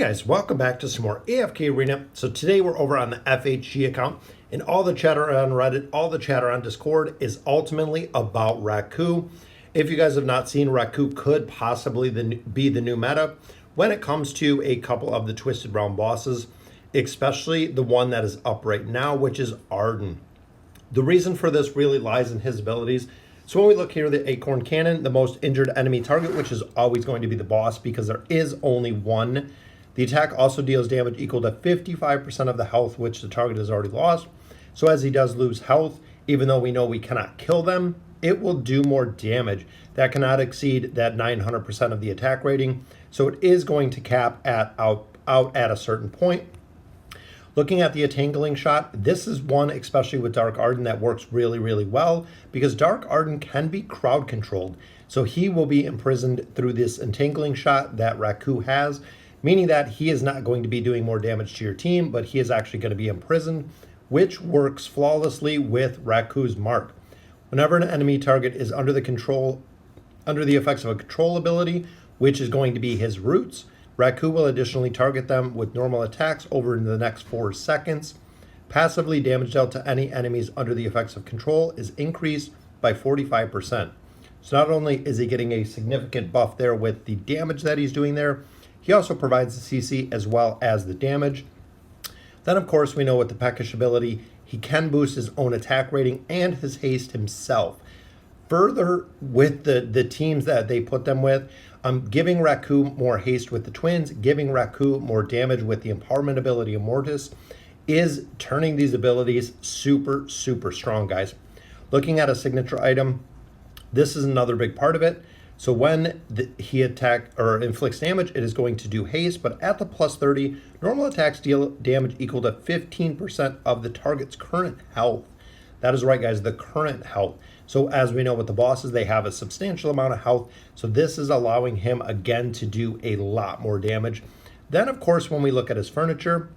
guys, welcome back to some more AFK Arena. So today we're over on the FHG account, and all the chatter on Reddit, all the chatter on Discord is ultimately about Raku. If you guys have not seen, Raku could possibly be the new meta when it comes to a couple of the Twisted Realm bosses, especially the one that is up right now, which is Arden. The reason for this really lies in his abilities. So when we look here, the Acorn Cannon, the most injured enemy target, which is always going to be the boss because there is only one. The attack also deals damage equal to 55% of the health which the target has already lost. So as he does lose health, even though we know we cannot kill them, it will do more damage. That cannot exceed that 900% of the attack rating. So it is going to cap out at a certain point. Looking at the entangling shot, this is one, especially with Dark Arden, that works really, really well because Dark Arden can be crowd controlled. So he will be imprisoned through this entangling shot that Raku has, meaning that he is not going to be doing more damage to your team, but he is actually going to be imprisoned, which works flawlessly with Raku's mark. Whenever an enemy target is under the effects of a control ability, which is going to be his roots, Raku will additionally target them with normal attacks over the next 4 seconds. Passively, damage dealt to any enemies under the effects of control is increased by 45%. So not only is he getting a significant buff there with the damage that he's doing there, he also provides the CC as well as the damage. Then, of course, we know with the Peckish ability, he can boost his own attack rating and his haste himself. Further, with the teams that they put them with, giving Raku more haste with the twins, giving Raku more damage with the empowerment ability of Mortis is turning these abilities super, super strong, guys. Looking at a signature item, this is another big part of it. So when he inflicts damage, it is going to do haste, but at the plus 30, normal attacks deal damage equal to 15% of the target's current health. That is right, guys, the current health. So as we know with the bosses, they have a substantial amount of health. So this is allowing him, again, to do a lot more damage. Then, of course, when we look at his furniture,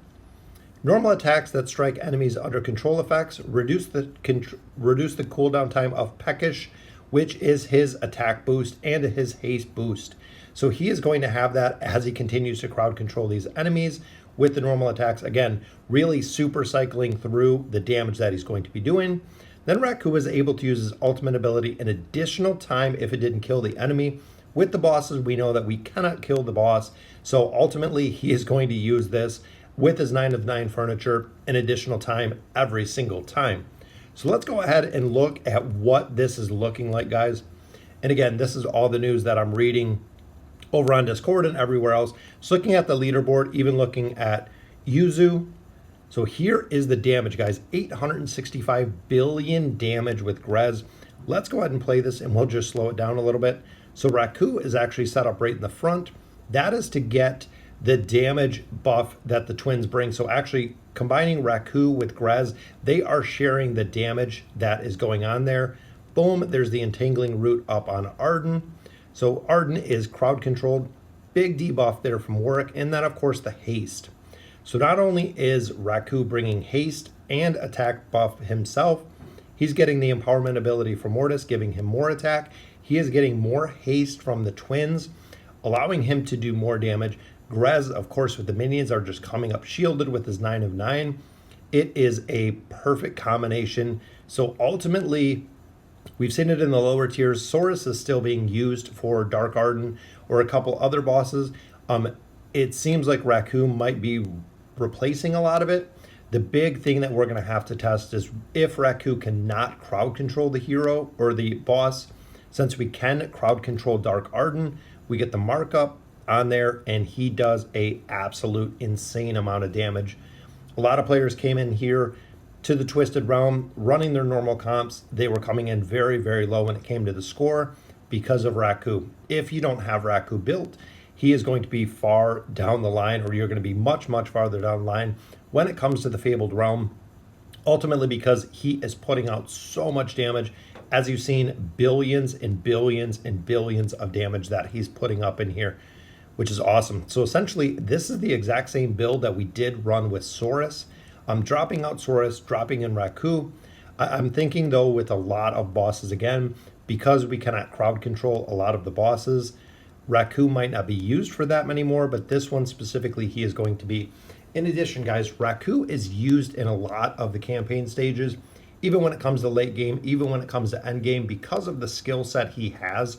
normal attacks that strike enemies under control effects reduce the cooldown time of Peckish, which is his attack boost and his haste boost. So he is going to have that as he continues to crowd control these enemies with the normal attacks. Again, really super cycling through the damage that he's going to be doing. Then Raku is able to use his ultimate ability an additional time if it didn't kill the enemy. With the bosses, we know that we cannot kill the boss. So ultimately, he is going to use this with his 9 of 9 furniture an additional time every single time. So let's go ahead and look at what this is looking like, guys. And again, this is all the news that I'm reading over on Discord and everywhere else. So looking at the leaderboard, even looking at Yuzu. So here is the damage, guys. 865 billion damage with Grez. Let's go ahead and play this, and we'll just slow it down a little bit. So Raku is actually set up right in the front. That is to get the damage buff that the twins bring. So actually combining Raku with Grez, they are sharing the damage that is going on there. Boom, there's the entangling root up on Arden. So Arden is crowd controlled. Big debuff there from Warwick. And then, of course, the haste. So not only is Raku bringing haste and attack buff himself, he's getting the empowerment ability from Mortis, giving him more attack. He is getting more haste from the twins, allowing him to do more damage. Grez, of course, with the minions are just coming up shielded with his 9 of 9. It is a perfect combination. So ultimately, we've seen it in the lower tiers. Saurus is still being used for Dark Arden or a couple other bosses. It seems like Raku might be replacing a lot of it. The big thing that we're going to have to test is if Raku cannot crowd control the hero or the boss. Since we can crowd control Dark Arden, we get the markup on there, and he does a absolute insane amount of damage. A lot of players came in here to the Twisted Realm running their normal comps. They were coming in very, very low when it came to the score because of Raku. If you don't have Raku built, he is going to be far down the line, or you're going to be much, much farther down the line when it comes to the Fabled Realm. Ultimately, because he is putting out so much damage. As you've seen, billions and billions and billions of damage that he's putting up in here, which is awesome. So essentially, this is the exact same build that we did run with Saurus. I'm dropping out Saurus, dropping in Raku. I'm thinking, though, with a lot of bosses, again, because we cannot crowd control a lot of the bosses, Raku might not be used for that many more, but this one specifically, he is going to be. In addition, guys, Raku is used in a lot of the campaign stages, even when it comes to late game, even when it comes to end game, because of the skill set he has.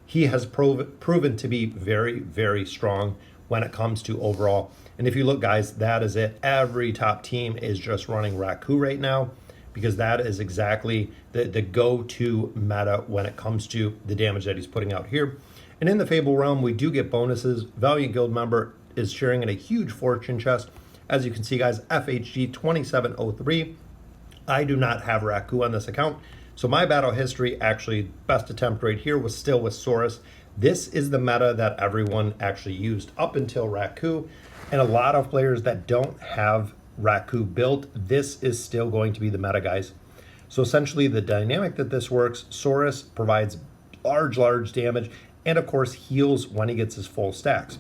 He has proven to be very, very strong when it comes to overall. And if you look, guys, that is it. Every top team is just running Raku right now, because that is exactly the go-to meta when it comes to the damage that he's putting out here. And in the Fable realm, we do get bonuses. Valiant Guild member is sharing in a huge fortune chest. As you can see, guys, FHG 2703. I do not have Raku on this account. So my battle history, actually, best attempt right here was still with Saurus. This is the meta that everyone actually used up until Raku. And a lot of players that don't have Raku built, this is still going to be the meta, guys. So essentially the dynamic that this works, Saurus provides large damage, and of course heals when he gets his full stacks.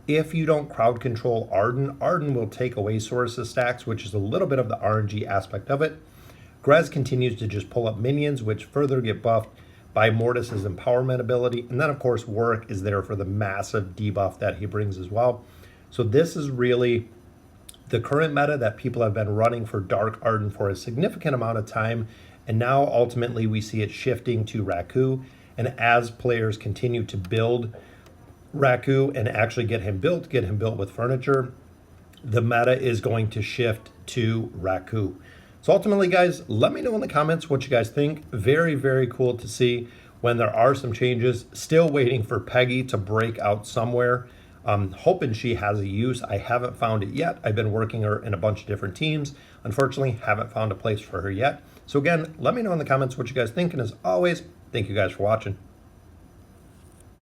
If you don't crowd control Arden, Arden will take away Saurus's stacks, which is a little bit of the RNG aspect of it. Grez continues to just pull up minions, which further get buffed by Mortis's empowerment ability. And then of course Warwick is there for the massive debuff that he brings as well. So this is really the current meta that people have been running for Dark Arden for a significant amount of time. And now ultimately we see it shifting to Raku. And as players continue to build Raku and actually get him built with furniture, the meta is going to shift to Raku. So ultimately, guys, let me know in the comments what you guys think. Very, very cool to see when there are some changes. Still waiting for Peggy to break out somewhere. Hoping she has a use. I haven't found it yet. I've been working her in a bunch of different teams. Unfortunately, haven't found a place for her yet. So again, let me know in the comments what you guys think. And as always, thank you guys for watching.